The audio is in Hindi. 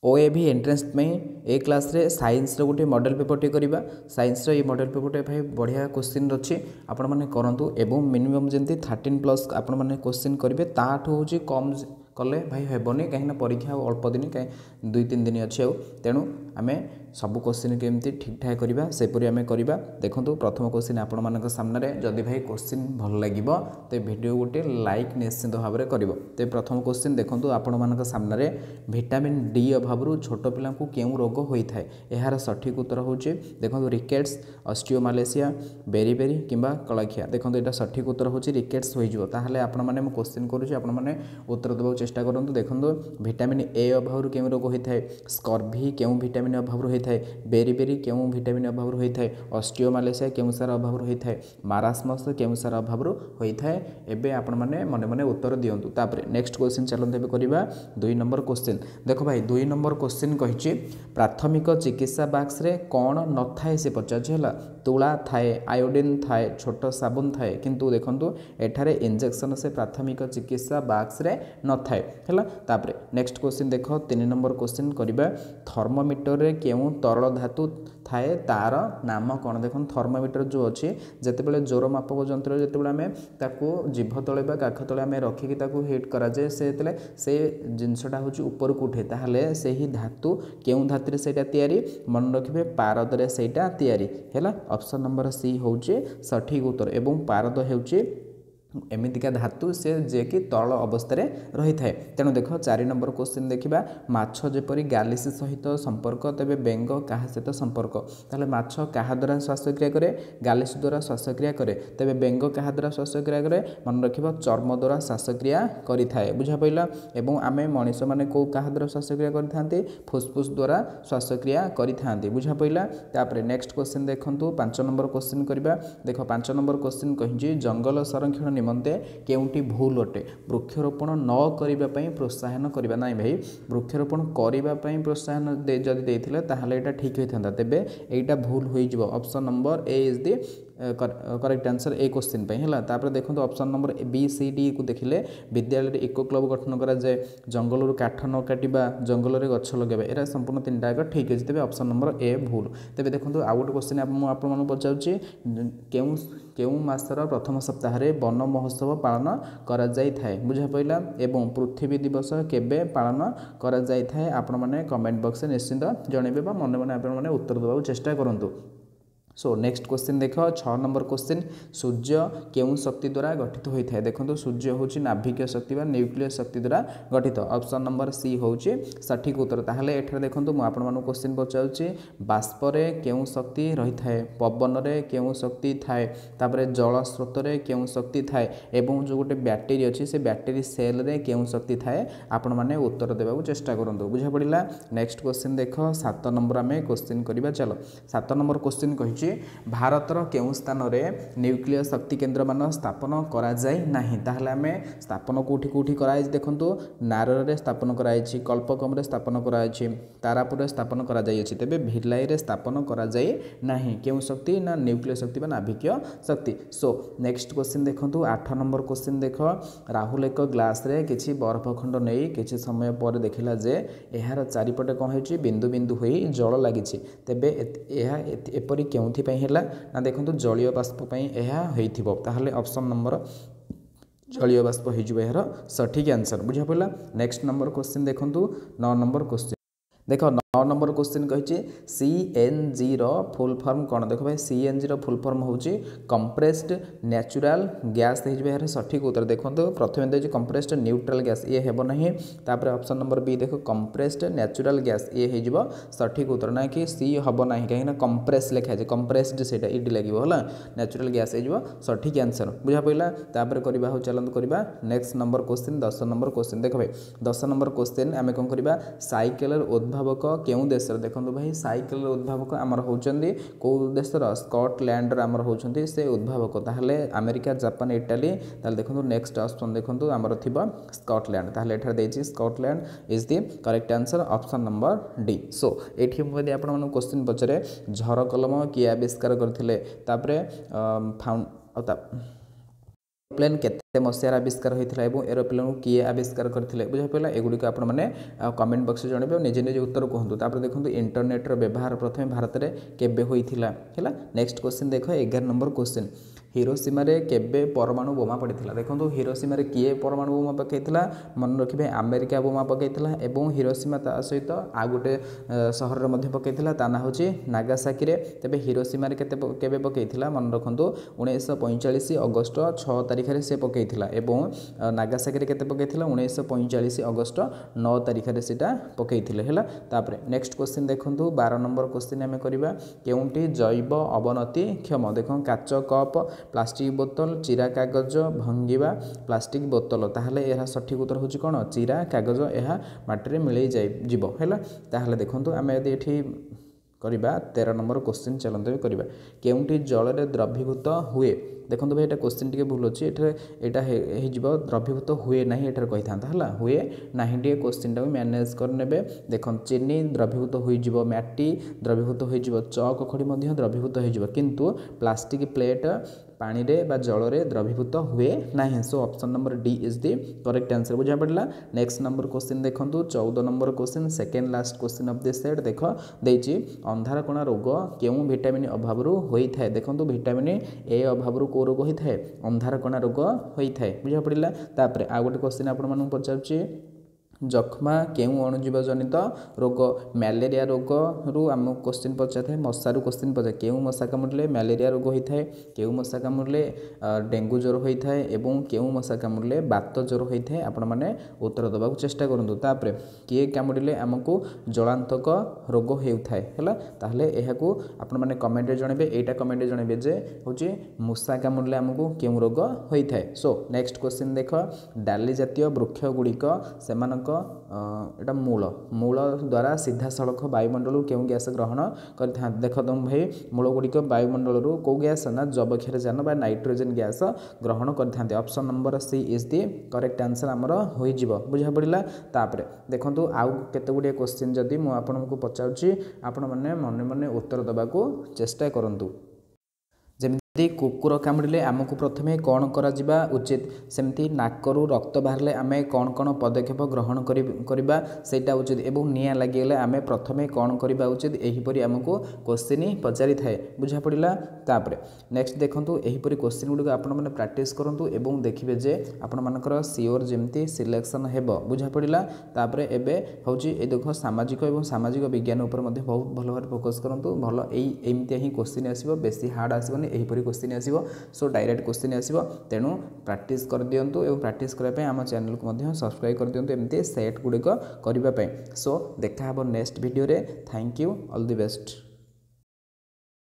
ओएभी एंट्रेंस में ए क्लास रे साइंस रो गोटे मॉडल पेपर टे करबा साइंस रो ये मॉडल पेपर टे भाई बढ़िया क्वेश्चन अछि आपण माने करंतु एवं मिनिमम जेंती 13 प्लस आपण माने क्वेश्चन करिवे ताठो होची कम कले भाई हेबनी कहीं परीक्षा अल्प दिन कहीं 2-3 दिन अच्छे तेणु आम सब क्वेश्चन केमती ठीक ठाक करवा सेपरी आम करवा देखो प्रथम क्वेश्चन आपण मान सामने जदि भाई क्वेश्चन भल लगे तो वीडियो गोटे लाइक निश्चित भाव में कर तो प्रथम क्वेश्चन देखो आपण मान सामने विटामिन डी अभाव छोट पिला क्यों रोग होता है यार सठिक उत्तर हूँ देखो रिकेट्स ऑस्टियोमालेशिया बेरीबेरी किंबा कलाखिया देखो यहाँ सठिक उत्तर हूँ रिकेट्स हो आपण मैंने क्वेश्चन करुँचे आपण मैंने उत्तर देवाक चेष्टा करूँ देखो विटामिन ए अभाव क्यों रोग होता है स्कर्वी क्यों विटामिन अभाव होता है बेरीबेरी क्यों विटामिन अभाव होता है ऑस्टियोमालेशिया क्यों सार अभाव होता है मारास्मस क्यों सार अभाव होता है एबे आपण मैंने मन मन उत्तर दिंतु तापर नेक्स्ट क्वेश्चन चलते करवा 2 नंबर क्वेश्चन देखो भाई 2 नंबर क्वेश्चन कही प्राथमिक चिकित्सा बॉक्स रे कौन न थाए से पचार तुला थाए आयोडीन थाए छोट साबुन थाए किंतु देखंतु एठारे इंजेक्शन से प्राथमिक चिकित्सा बॉक्स रे न थाए हैला तापर नेक्स्ट क्वेश्चन देखो 3 नंबर क्वेश्चन करबा थर्मोमीटर रे केउ तरल धातु थाए तार नाम कौन देखो थर्मोमीटर जो अच्छी जितेबाला जोर मापक जंत्र जितेबाला आम ताकू जीभ तले काख तले आम रखिकी हिट कराए से जिनसटा हूँ ऊपर को उठे ताहले से ही धातु केउ धातु से मन रखिए पारद से है ऑप्शन नंबर सी हूँ सठिक उत्तर एवं पारद होची एमितिका धातु से जे कि तल अवस्था रही है तेणु देख 4 नंबर क्वेश्चन देखा माछ जेपरी गालिस सहित संपर्क तेबे बेंग क्या सहित संपर्क ताहले माछ क्या द्वारा श्वासक्रिया करे गालिस द्वारा श्वासक्रिया करे तेबे बेंग क्या द्वारा श्वासक्रिया करे मन रखिबा चर्म द्वारा श्वासक्रिया करि थाए बुझा पइला एवं आमे मनीष माने को क्या द्वारा श्वासक्रिया करि फुसफुस द्वारा श्वासक्रिया करि बुझा पइला तापर नेक्स्ट क्वेश्चन देखंतु 5 नंबर क्वेश्चन करबा देखो 5 नंबर क्वेश्चन कहि जंगल संरक्षण निमंते केउटी भूल अटे वृक्षरोपण न करिबा पई प्रोत्साहन करिबा नाही भाई वृक्षरोपण करिबा पई प्रोत्साहन जदि देथिले ताहले एटा ठीक होइथांदा तेबे एटा भूल होई जिवो option number A is the correct answer ए क्वेश्चन पे है तापर देखो option number B C D को देखिले विद्यालय इको क्लब गठन करा जाए जंगल काठ न काटिबा जंगल रे गछ लगाइबा एरा संपूर्ण 3टा जाक ठीक अछि तेबे ऑप्शन नंबर ए भूल तेबे देखो आउ गोटे क्वेश्चन आपण मन पचाउछि केउ केउ मासर प्रथम सप्ताह रे वन महोत्सव पालन करा जाय थाए बुझा पइला एवं पृथ्वी दिवस केबे पालन करा जाय थाए आपण माने कमेंट बॉक्स निश्चित जणेबे बा मन मन आपण माने उत्तर देबाक चेष्टा करंतु सो नेक्स्ट क्वेश्चन देख 6 नंबर क्वेश्चन सूर्य केउं शक्ति द्वारा गठित होता है देखो सूर्य हूँ नाभिकीय शक्ति व न्यूक्लियर शक्ति द्वारा गठित ऑप्शन नंबर सी हूँ सठिक उत्तर ताहले एठारे देखो मुझे क्वेश्चन पचारूँ बाष्परे केउं शक्ति रही थाए पवन रे केउं शक्ति थाए तापर जल स्रोत रे केउं शक्ति थाए एवं जो गोटे बैटेरी अच्छी से बैटेरी सेल रे केउं शक्ति थाए आपण माने उत्तर देबाक चेष्टा करंतु बुझा पड़िला नेक्स्ट क्वेश्चन देख 7 नंबर आम क्वेश्चन करबा चलो 7 नंबर क्वेश्चन कही भारतर केउं स्थान रे न्यूक्लियर शक्ति केन्द्र मान स्थापन करा जाय नाही ताहले आमे स्थापन कोठी कोठी कराई देखंतु नारर रे स्थापन कराई छि कल्पकम रे स्थापन कराई छि तारापुर रे स्थापन करा जाय छि तेबे भिलाई रे स्थापन करा जाय नाही केउं शक्ति ना न्यूक्लियर शक्ति बा नाभिकीय शक्ति सो नेक्स्ट क्वेश्चन देखंतु 8 नंबर क्वेश्चन देख राहुल एक ग्लास रे किछि बर्फ खंड नै किछि समय पर देखिला जे एहार चारिपटे कोन होछि बिंदु बिंदु होई जल लागि छि तेबे एहा एपरि केउं ना देखो जलीय बाष्प ताहले ऑप्शन नंबर जलीय बाष्प हो सठिक आंसर बुझा पड़ा नेक्स्ट नंबर क्वेश्चन देखो 9 नंबर क्वेश्चन देखो 9 नंबर क्वेश्चन कही सीएनजी रो फुल फॉर्म कौन देखो भाई सीएनजी रो फुल फॉर्म होची कंप्रेस्ड नेचुरल गैस यार सठिक उत्तर देखो प्रथम देखिए कंप्रेस्ड न्यूट्रल गैस ये हेब नहीं तापर ऑप्शन नंबर बी देखो कंप्रेस्ड नेचुरल गैस ये हो सठिक उत्तर ना कि सी हम ना कहीं कंप्रेस लिखाई है कंप्रेस्ड से इडी लगे है नेचुरल गैस हो सठिक आंसर बुझा पड़ा तापर करवा हो चलते करवा next number question 10 number question देख भाई 10 नंबर क्वेश्चन आम कौन करवा साइकेल उद्भावक केउं देशर देखो भाई साइकेल उद्भावक आमर होचंदी को देशर स्कॉटलैंड आमर होचंदी से उद्भावक ताहले अमेरिका जापान इटाली ताहले देखो नेक्स्ट ऑप्शन देखो आमर थिबा स्कॉटलैंड ताहले एठार देछि Scotland is the correct answer option number D so एठी यदि आपण मन क्वेश्चन पचरे झर कलम किए आविष्कार करथिले तापरे एरोप्लेन केते मसीहार आविष्कार होता है और एरोप्लेन को किए आविष्कार करते बुझा पड़ा एगुड़िक आप कमेंट बक्स जनइबे निजे निजे उत्तर कहतु तापर देखो इंटरनेटर व्यवहार प्रथम भारत में केबे होइथिला हैला। नेक्स्ट क्वेश्चन देख 11 नंबर क्वेश्चन हिरोशिमा रे केबे परमाणु बोमा पड़ता देखो हिरोशिमा रे किए परमाणु बोमा पकईला मन रखिए अमेरिका बोमा पकईला और हिरोशिमा ता सहित आ गोटे सहर में पकईला ता ना हूँ नागासाकी रे तेबे हिरोशिमा रे केबे पकईला मन रखु 1945 अगस्त 6 तारिख रे से पकईला और नागासाकी रे केते पकईला 1945 अगस्त 9 तारिख रे सेटा पकईथिले हैला। तापर नेक्स्ट क्वेश्चन देखंतु 12 नंबर क्वेश्चन आमे करबा केउंटी जैव अवनति क्षम देखो काच कप प्लास्टिक बोतल चिरा कागज भंगिबा प्लास्टिक बोतल ताहले एहा सठिक उत्तर होची कोन चिरा कागज एहा माटी मिलई जाय जीवो हैला। ताहले देखंतु आमे यदि एठी करबा 13 नंबर क्वेश्चन चलंत करबा केउंटी जल रे द्रवीभूत हुए देखो भाई ये क्वेश्चन टी भूल अच्छे यहाँ द्रवीभूत हुए ना ये कही था हुए ना टे क्वेश्चन टाक मैनेज करने देख चीनी द्रवीभूत हो मैटी द्रवीभूत हो चक खड़ी द्रवीभूत हो किंतु प्लास्टिक प्लेट पानी रे बा जल रे द्रवीभूत हुए ना। So option number D is the correct answer बुझा पड़ा। नेक्स्ट नंबर क्वेश्चन देखो 14 number question second last question of this set देख देछि अंधार कोणा रोग केउं विटामिन अभाव होता है देखो विटामिन ए अभाव को रोग होता है अंधार कोणा रोग होता है बुझा पड़ा। तापर आ गोटे क्वेश्चन आपण पचार जख्मा केउं अणुजीव जनित रोग मलेरिया रोग रु आम क्वेश्चन पचार मशारू क्वेश्चन पचार केउं मशा कामुड़े मलेरिया रोग होता है केउं मशा कामुड़े डेंगू ज्वर होता है एवं केउं मशा कामुड़े बात ज्वर होता है आपण मैंने उत्तर देवा चेष्टा करूँ। तापर किए कामुड़े आमको जलांतक रोग होता है ताहले एहाकू आपण मैंने कमेंट जनइबे एटा कमेंट जनइबे जे होची मूषा कामुड़े आमको केउं रोग होता है। सो नेक्स्ट क्वेश्चन देख डाली जातीय वृक्ष गुड़िक सेमानक एटा मूल मूल द्वारा सीधा सड़क वायुमंडल क्यों गैस ग्रहण कर देख तुम भाई मूल गुड़िक वायुमंडल कौ गैस ना जबक्षारजान बा नाइट्रोजेन गैस ग्रहण करते option number C is the correct answer आमर हो बुझा पड़ा। तापर देखो आउ केते गुड़िए क्वेश्चन जदि मु आपको पचारुछि आपण मैंने मन मन उत्तर देवा चेष्टा करूँ। यदि कुकुर कामुड़े आमको प्रथमे कौन करा उचित सेमती नाकरू रक्त बाहर आम कौन कौन पदक्षेप ग्रहण करवा सेटा उचित एवं निआं लगिगले आम प्रथमे कौन करवा उचित एहीपरि आमको क्वेश्चन पचारि थाए बुझा पड़ा। तापर नेक्स्ट देखंतु एहीपरि क्वेश्चन गुड़िक आपण मैंने प्रैक्टिस करंतु एवं देखिबे जे आपण मानकर सियोर जेमती सिलेक्शन हेबो बुझा पड़ा। तापर एबे होची ए देखो सामाजिक एवं सामाजिक विज्ञान उपर मध्ये बहुत भल भाव फोकस करंतु भल एमती ही क्वेश्चन आसीबो बेसी हार्ड आसीबोनी एहीपरि क्वेश्चन आसीबो। सो डायरेक्ट क्वेश्चन आसीबो तेणु प्रैक्टिस कर दियंतु एवं प्रैक्टिस करबा पय हम चैनल को मध्ये सब्सक्राइब कर दियंतु एमती सेट गुड़िक करबा पय। सो देखा हबो नेक्स्ट वीडियो रे। Thank you all the best.